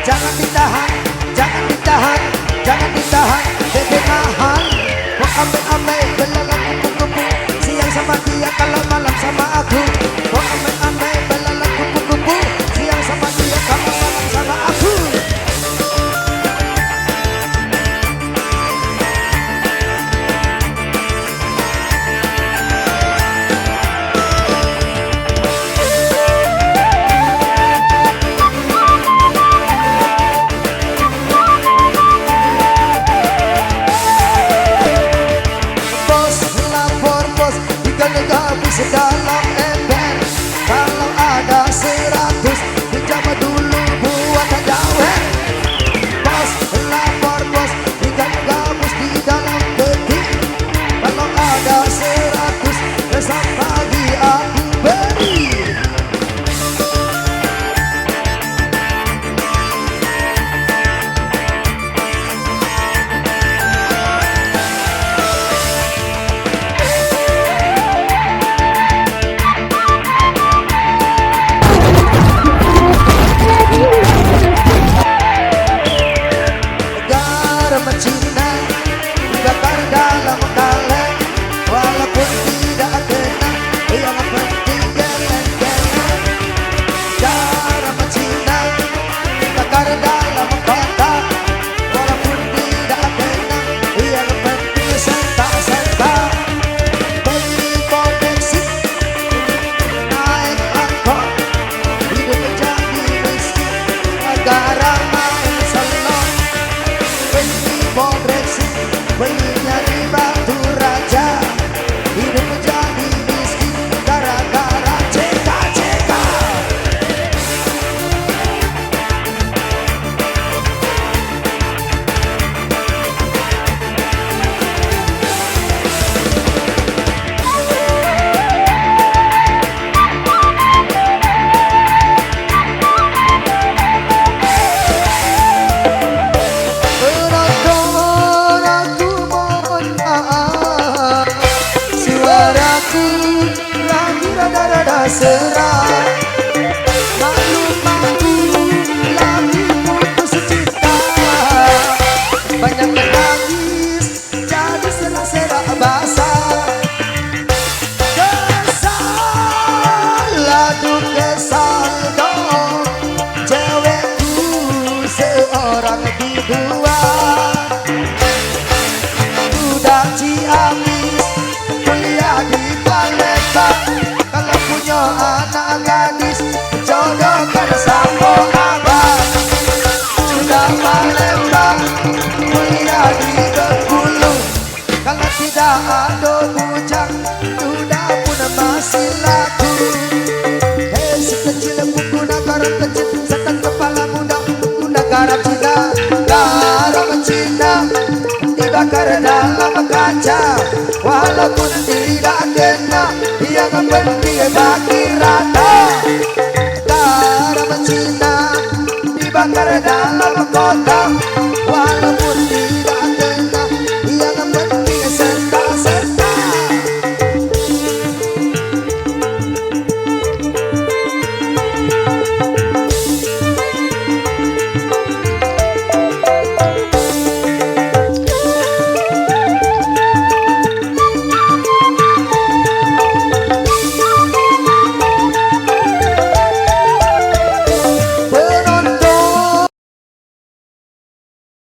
jangan ditahan, jangan ditahan, jangan ditahan, bebe nahan. Kok ame-ame belalang kupu-kupu, siang sama dia kalau malam sama aku. Kok ame-ame belalang kupu-kupu, siang sama dia kalau malam sama aku. Sedalam ember, kalau ada 100 pinjam dulu buat jawer. Bos lapor bos, ikan gabus di dalam peti. Kalau ada 100 besok pagi aku beri. Cina bakar dalam kaleng, walaupun tidak kena, yang penting geleng-geleng. Cara mencina bakar dalam kotak, walaupun tidak kena, yang penting sentak-sentak. Beli koneksi naik angkot, hidup menjadi miskin negara main selot. Brexit, belinya di Batu Raja, hidup menjadi miskin gara-gara CK. Serah malu-malu lagi putus cinta, banyak menangis jadi serak-serak basah. Kesal, aduh kesal dong, cewekku seorang di dua. Udah Ciamis, kuliah di Palembang, kalau punya anak gadis jodohkan sama abang. Sudah Palembang, kuliah di Bengkulu, kalau tidak ada bujang sudah pun masih laku. Hei si kecil buku negara kecil, setan kepala muda buku negara Cina. Garam Cina dibakar dalam kaca, walaupun tidak kena, yang penting bagi rata. Garam Cina dibakar dalam kota,